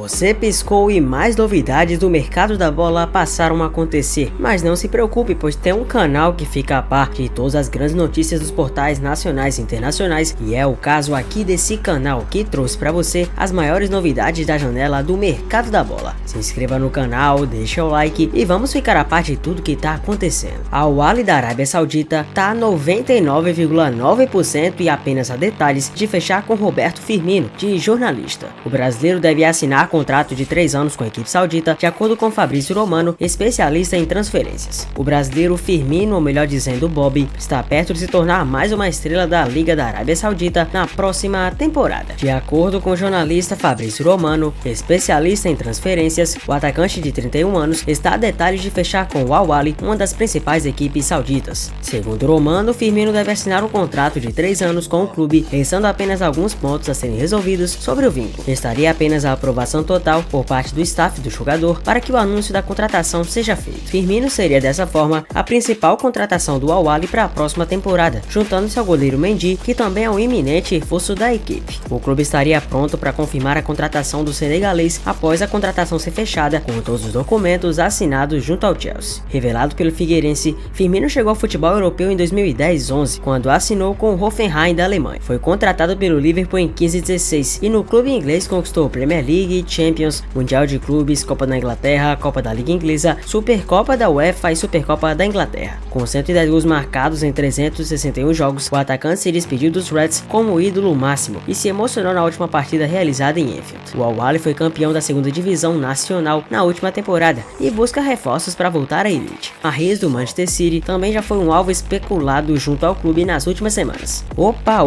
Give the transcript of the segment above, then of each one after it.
Você piscou e mais novidades do mercado da bola passaram a acontecer, mas não se preocupe, pois tem um canal que fica a par de todas as grandes notícias dos portais nacionais e internacionais, e é o caso aqui desse canal que trouxe para você as maiores novidades da janela do mercado da bola. Se inscreva no canal, deixa o like e vamos ficar a par de tudo que tá acontecendo. A Al Ahly da Arábia Saudita tá 99,9% e apenas a detalhes de fechar com Roberto Firmino, de jornalista. O brasileiro deve assinar contrato de 3 anos com a equipe saudita, de acordo com Fabrício Romano, especialista em transferências. O brasileiro Firmino, ou melhor dizendo Bobby, está perto de se tornar mais uma estrela da Liga da Arábia Saudita na próxima temporada. De acordo com o jornalista Fabrício Romano, especialista em transferências, o atacante de 31 anos está a detalhes de fechar com o Al Ahly, uma das principais equipes sauditas. Segundo Romano, Firmino deve assinar um contrato de 3 anos com o clube, restando apenas alguns pontos a serem resolvidos sobre o vínculo. Restaria apenas a aprovação total por parte do staff do jogador para que o anúncio da contratação seja feito. Firmino seria dessa forma a principal contratação do Al Ahly para a próxima temporada, juntando-se ao goleiro Mendy, que também é um iminente reforço da equipe. O clube estaria pronto para confirmar a contratação do senegalês após a contratação ser fechada, com todos os documentos assinados junto ao Chelsea. Revelado pelo Figueirense, Firmino chegou ao futebol europeu em 2010-11, quando assinou com o Hoffenheim da Alemanha. Foi contratado pelo Liverpool em 15-16 e no clube inglês conquistou Premier League, Champions, Mundial de Clubes, Copa da Inglaterra, Copa da Liga Inglesa, Supercopa da UEFA e Supercopa da Inglaterra. Com 110 gols marcados em 361 jogos, o atacante se despediu dos Reds como ídolo máximo e se emocionou na última partida realizada em Anfield. O Al Ahly foi campeão da segunda divisão nacional na última temporada e busca reforços para voltar à elite. Mahrez do Manchester City também já foi um alvo especulado junto ao clube nas últimas semanas. Opa,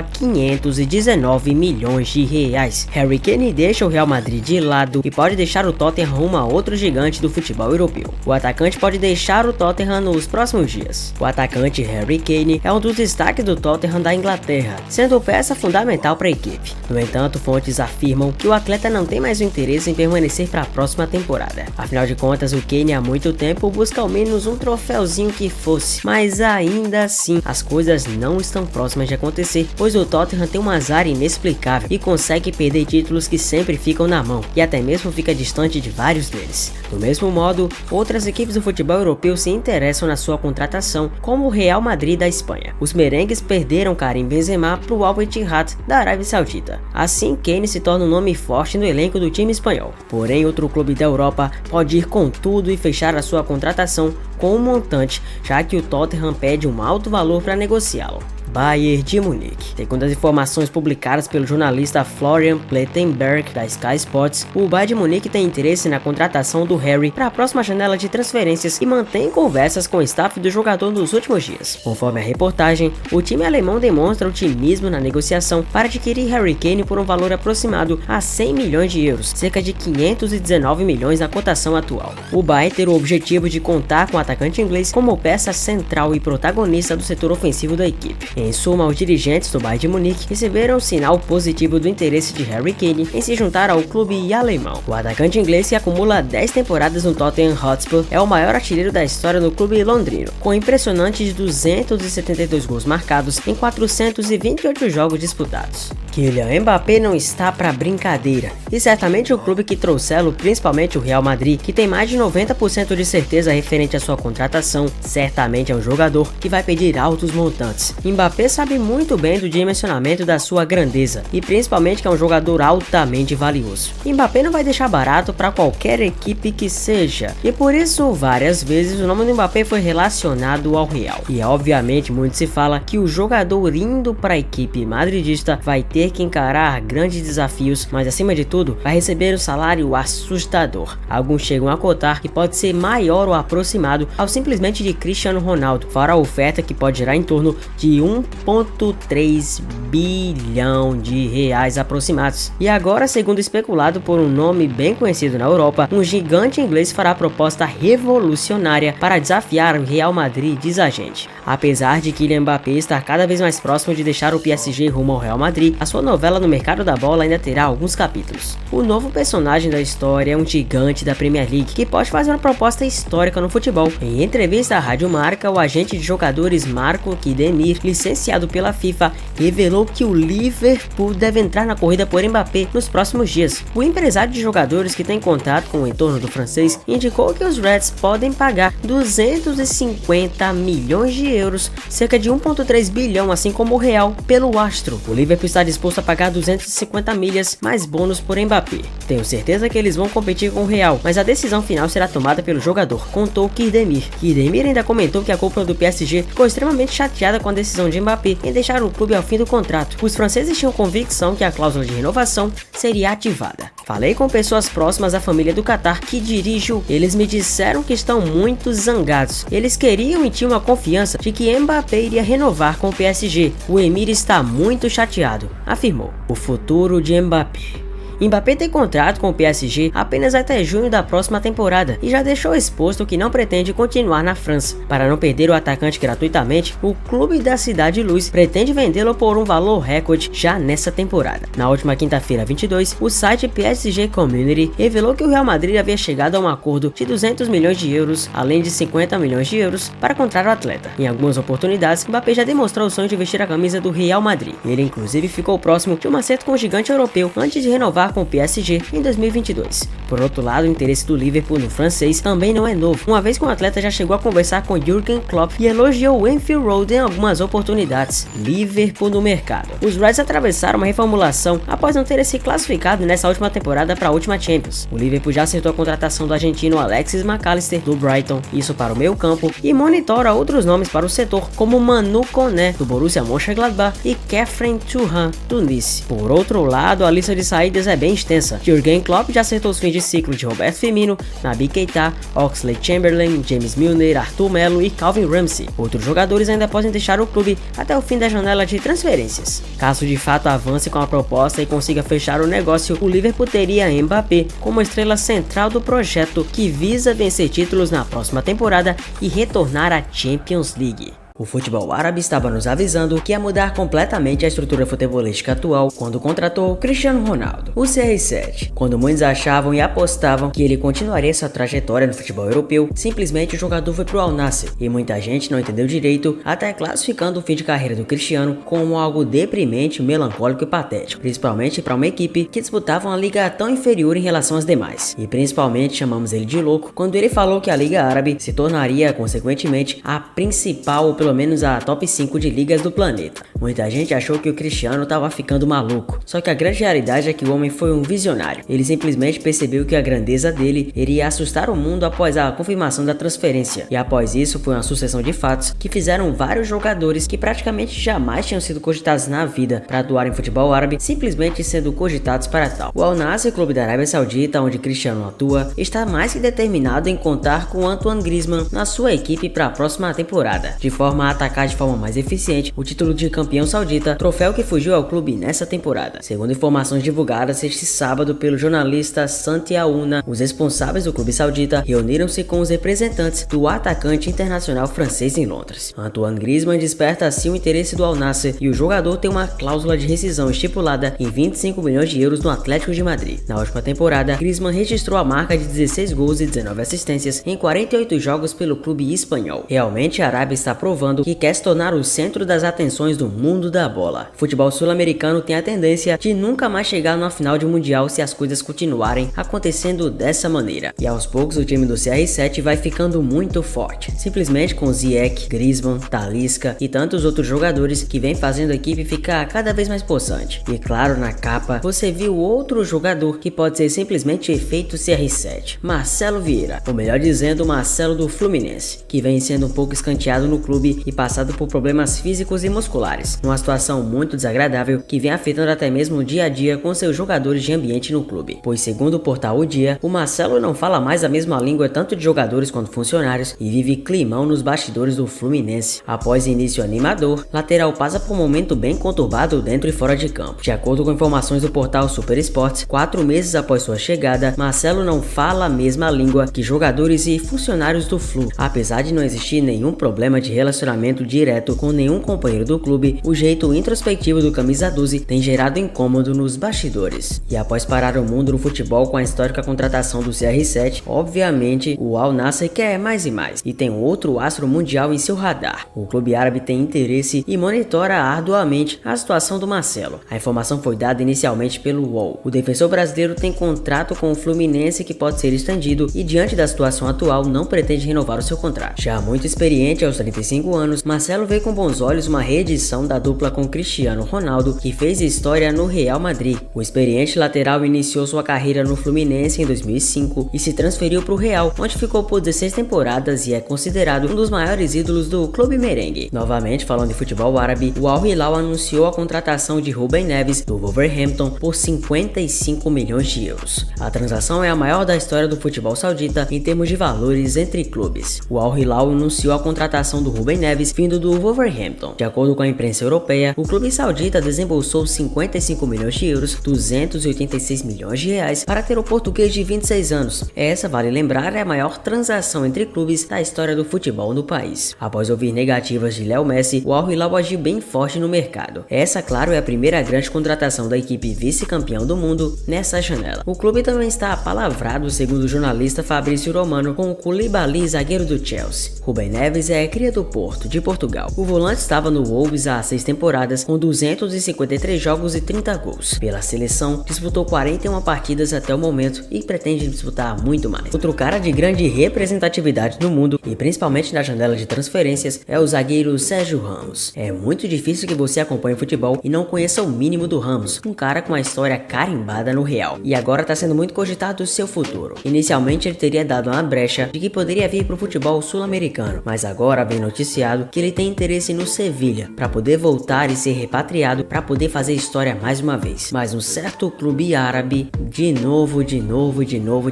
519 milhões de reais. Harry Kane deixa o Real Madrid de lado e pode deixar o Tottenham rumo a outro gigante do futebol europeu. O atacante pode deixar o Tottenham nos próximos dias. O atacante Harry Kane é um dos destaques do Tottenham da Inglaterra, sendo peça fundamental para a equipe. No entanto, fontes afirmam que o atleta não tem mais o interesse em permanecer para a próxima temporada. Afinal de contas, o Kane há muito tempo busca ao menos um troféuzinho que fosse, mas ainda assim as coisas não estão próximas de acontecer, pois o Tottenham tem um azar inexplicável e consegue perder títulos que sempre ficam na mão e até mesmo fica distante de vários deles. Do mesmo modo, outras equipes do futebol europeu se interessam na sua contratação, como o Real Madrid da Espanha. Os merengues perderam Karim Benzema para o Al Ittihad da Arábia Saudita. Assim, Kane se torna um nome forte no elenco do time espanhol. Porém, outro clube da Europa pode ir com tudo e fechar a sua contratação com um montante, já que o Tottenham pede um alto valor para negociá-lo. Bayern de Munique. Segundo as informações publicadas pelo jornalista Florian Plettenberg da Sky Sports, o Bayern de Munique tem interesse na contratação do Harry para a próxima janela de transferências e mantém conversas com o staff do jogador nos últimos dias. Conforme a reportagem, o time alemão demonstra otimismo na negociação para adquirir Harry Kane por um valor aproximado a 100 milhões de euros, cerca de 519 milhões na cotação atual. O Bayern tem o objetivo de contar com o atacante inglês como peça central e protagonista do setor ofensivo da equipe. Em suma, os dirigentes do Bayern de Munique receberam um sinal positivo do interesse de Harry Kane em se juntar ao clube alemão. O atacante inglês, que acumula 10 temporadas no Tottenham Hotspur, é o maior artilheiro da história do clube londrino, com impressionantes 272 gols marcados em 428 jogos disputados. Kylian Mbappé não está para brincadeira, e certamente o clube que trouxê-lo, principalmente o Real Madrid, que tem mais de 90% de certeza referente à sua contratação, certamente é um jogador que vai pedir altos montantes. Mbappé sabe muito bem do dimensionamento da sua grandeza e principalmente que é um jogador altamente valioso. Mbappé não vai deixar barato para qualquer equipe que seja, e por isso várias vezes o nome do Mbappé foi relacionado ao Real. E obviamente muito se fala que o jogador indo para a equipe madridista vai ter que encarar grandes desafios, mas acima de tudo vai receber um salário assustador. Alguns chegam a cotar que pode ser maior ou aproximado ao simplesmente de Cristiano Ronaldo, fora a oferta que pode girar em torno de 1,3 bilhão de reais aproximados. E agora, segundo especulado por um nome bem conhecido na Europa, um gigante inglês fará a proposta revolucionária para desafiar o Real Madrid, diz a gente. Apesar de Kylian Mbappé estar cada vez mais próximo de deixar o PSG rumo ao Real Madrid, a sua novela no mercado da bola ainda terá alguns capítulos. O novo personagem da história é um gigante da Premier League que pode fazer uma proposta histórica no futebol. Em entrevista à Rádio Marca, o agente de jogadores Marco Kidemir, licenciado pela FIFA, revelou que o Liverpool deve entrar na corrida por Mbappé nos próximos dias. O empresário de jogadores que tem contato com o entorno do francês indicou que os Reds podem pagar 250 milhões de euros, cerca de 1,3 bilhão, assim como o Real, pelo astro. O Liverpool está disposto a pagar 250 milhas mais bônus por Mbappé. Tenho certeza que eles vão competir com o Real, mas a decisão final será tomada pelo jogador, contou Kidemir. Kidemir ainda comentou que a cúpula do PSG ficou extremamente chateada com a decisão de Mbappé em deixar o clube ao fim do contrato. Os franceses tinham convicção que a cláusula de renovação seria ativada. Falei com pessoas próximas à família do Qatar que dirijo. Eles me disseram que estão muito zangados. Eles queriam e tinham a confiança de que Mbappé iria renovar com o PSG. O Emir está muito chateado, afirmou. O futuro de Mbappé. Mbappé tem contrato com o PSG apenas até junho da próxima temporada e já deixou exposto que não pretende continuar na França. Para não perder o atacante gratuitamente, o clube da Cidade Luz pretende vendê-lo por um valor recorde já nessa temporada. Na última quinta-feira, 22, o site PSG Community revelou que o Real Madrid havia chegado a um acordo de 200 milhões de euros, além de 50 milhões de euros, para comprar o atleta. Em algumas oportunidades, Mbappé já demonstrou o sonho de vestir a camisa do Real Madrid. Ele inclusive ficou próximo de um acerto com o gigante europeu antes de renovar com o PSG em 2022. Por outro lado, o interesse do Liverpool no francês também não é novo, uma vez que o atleta já chegou a conversar com Jürgen Klopp e elogiou o Anfield Road em algumas oportunidades. Liverpool no mercado. Os Reds atravessaram uma reformulação após não terem se classificado nessa última temporada para a última Champions. O Liverpool já acertou a contratação do argentino Alexis McAllister do Brighton, isso para o meio campo, e monitora outros nomes para o setor, como Manu Koné do Borussia Mönchengladbach e Kefren Turan do Nice. Por outro lado, a lista de saídas é bem extensa. Jürgen Klopp já acertou os fins de ciclo de Roberto Firmino, Naby Keita, Oxlade-Chamberlain, James Milner, Arthur Melo e Calvin Ramsey. Outros jogadores ainda podem deixar o clube até o fim da janela de transferências. Caso de fato avance com a proposta e consiga fechar o negócio, o Liverpool teria Mbappé como estrela central do projeto que visa vencer títulos na próxima temporada e retornar à Champions League. O futebol árabe estava nos avisando que ia mudar completamente a estrutura futebolística atual quando contratou Cristiano Ronaldo, o CR7. Quando muitos achavam e apostavam que ele continuaria sua trajetória no futebol europeu, simplesmente o jogador foi pro Al Nassr e muita gente não entendeu direito, até classificando o fim de carreira do Cristiano como algo deprimente, melancólico e patético, principalmente para uma equipe que disputava uma liga tão inferior em relação às demais. E principalmente chamamos ele de louco quando ele falou que a Liga Árabe se tornaria, consequentemente, a principal, ou pelo menos a top 5 de ligas do planeta. Muita gente achou que o Cristiano estava ficando maluco, só que a grande realidade é que o homem foi um visionário. Ele simplesmente percebeu que a grandeza dele iria assustar o mundo após a confirmação da transferência, e após isso foi uma sucessão de fatos que fizeram vários jogadores que praticamente jamais tinham sido cogitados na vida para atuar em futebol árabe simplesmente sendo cogitados para tal. O Al Nassr, clube da Arábia Saudita, onde Cristiano atua, está mais que determinado em contar com Antoine Griezmann na sua equipe para a próxima temporada, de forma a atacar de forma mais eficiente o título de campeão saudita, troféu que fugiu ao clube nessa temporada. Segundo informações divulgadas este sábado pelo jornalista Santi Aouna, os responsáveis do clube saudita reuniram-se com os representantes do atacante internacional francês em Londres. Antoine Griezmann desperta assim o interesse do Al Nassr e o jogador tem uma cláusula de rescisão estipulada em 25 milhões de euros no Atlético de Madrid. Na última temporada, Griezmann registrou a marca de 16 gols e 19 assistências em 48 jogos pelo clube espanhol. Realmente a Arábia está provando que quer se tornar o centro das atenções do mundo da bola. O futebol sul-americano tem a tendência de nunca mais chegar numa final de mundial se as coisas continuarem acontecendo dessa maneira. E aos poucos o time do CR7 vai ficando muito forte, simplesmente com Ziyech, Griezmann, Talisca e tantos outros jogadores que vem fazendo a equipe ficar cada vez mais possante. E claro, na capa você viu outro jogador que pode ser simplesmente efeito CR7, Marcelo Vieira, ou melhor dizendo, Marcelo do Fluminense, que vem sendo um pouco escanteado no clube e passado por problemas físicos e musculares, uma situação muito desagradável que vem afetando até mesmo o dia a dia com seus jogadores de ambiente no clube, pois segundo o portal O Dia, o Marcelo não fala mais a mesma língua tanto de jogadores quanto funcionários e vive climão nos bastidores do Fluminense. Após início animador, lateral passa por um momento bem conturbado dentro e fora de campo. De acordo com informações do portal Super Sports, 4 meses após sua chegada, Marcelo não fala a mesma língua que jogadores e funcionários do Flu, apesar de não existir nenhum problema de relacionamento relacionamento direto com nenhum companheiro do clube, o jeito introspectivo do camisa 12 tem gerado incômodo nos bastidores. E após parar o mundo no futebol com a histórica contratação do CR7, obviamente o Al Nassr quer mais e mais, e tem outro astro mundial em seu radar. O clube árabe tem interesse e monitora arduamente a situação do Marcelo. A informação foi dada inicialmente pelo UOL. O defensor brasileiro tem contrato com o Fluminense que pode ser estendido e, diante da situação atual, não pretende renovar o seu contrato. Já muito experiente aos 35 anos, Marcelo vê com bons olhos uma reedição da dupla com Cristiano Ronaldo, que fez história no Real Madrid. O experiente lateral iniciou sua carreira no Fluminense em 2005 e se transferiu para o Real, onde ficou por 16 temporadas e é considerado um dos maiores ídolos do clube merengue. Novamente, falando de futebol árabe, o Al Hilal anunciou a contratação de Ruben Neves do Wolverhampton por 55 milhões de euros. A transação é a maior da história do futebol saudita em termos de valores entre clubes. O Al Hilal anunciou a contratação do Ruben Neves vindo do Wolverhampton. De acordo com a imprensa europeia, o clube saudita desembolsou 55 milhões de euros, 286 milhões de reais, para ter o português de 26 anos. Essa, vale lembrar, é a maior transação entre clubes da história do futebol no país. Após ouvir negativas de Léo Messi, o Al Hilal agiu bem forte no mercado. Essa, claro, é a primeira grande contratação da equipe vice-campeão do mundo nessa janela. O clube também está apalavrado, segundo o jornalista Fabrício Romano, com o Koulibaly, zagueiro do Chelsea. Ruben Neves é cria do Porto, de Portugal. O volante estava no Wolves há 6 temporadas, com 253 jogos e 30 gols. Pela seleção, disputou 41 partidas até o momento e pretende disputar muito mais. Outro cara de grande representatividade no mundo, e principalmente na janela de transferências, é o zagueiro Sérgio Ramos. É muito difícil que você acompanhe futebol e não conheça o mínimo do Ramos, um cara com uma história carimbada no Real, e agora está sendo muito cogitado o seu futuro. Inicialmente ele teria dado uma brecha de que poderia vir para o futebol sul-americano, mas agora vem noticiado que ele tem interesse no Sevilha, para poder voltar e ser repatriado para poder fazer história mais uma vez. Mas um certo clube árabe, de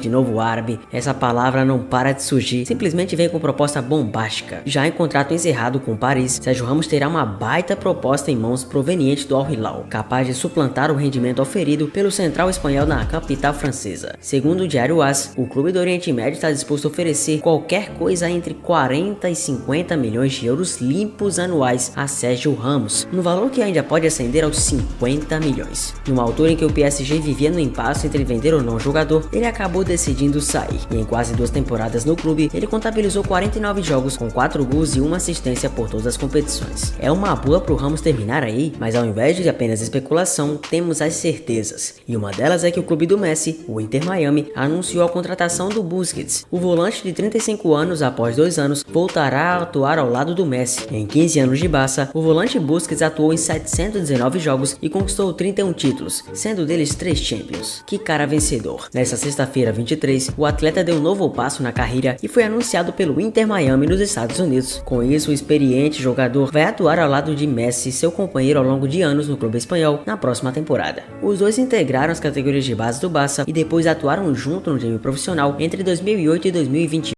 novo árabe, essa palavra não para de surgir, simplesmente vem com proposta bombástica. Já em contrato encerrado com Paris, Sérgio Ramos terá uma baita proposta em mãos proveniente do Al Hilal, capaz de suplantar o rendimento oferido pelo central espanhol na capital francesa. Segundo o Diário AS, o clube do Oriente Médio está disposto a oferecer qualquer coisa entre 40 e 50 milhões de euros limpos anuais a Sérgio Ramos, no valor que ainda pode ascender aos 50 milhões. Numa altura em que o PSG vivia no impasse entre vender ou não o jogador, ele acabou decidindo sair, e em quase 2 temporadas no clube, ele contabilizou 49 jogos com 4 gols e 1 assistência por todas as competições. É uma boa pro Ramos terminar aí, mas ao invés de apenas especulação, temos as certezas, e uma delas é que o clube do Messi, o Inter Miami, anunciou a contratação do Busquets. O volante de 35 anos, após 2 anos, voltará a atuar ao lado do Messi. Em 15 anos de Barça, o volante Busquets atuou em 719 jogos e conquistou 31 títulos, sendo deles 3 Champions. Que cara vencedor! Nessa sexta-feira 23, o atleta deu um novo passo na carreira e foi anunciado pelo Inter Miami nos Estados Unidos. Com isso, o experiente jogador vai atuar ao lado de Messi, seu companheiro ao longo de anos no clube espanhol, na próxima temporada. Os dois integraram as categorias de base do Barça e depois atuaram junto no time profissional entre 2008 e 2021.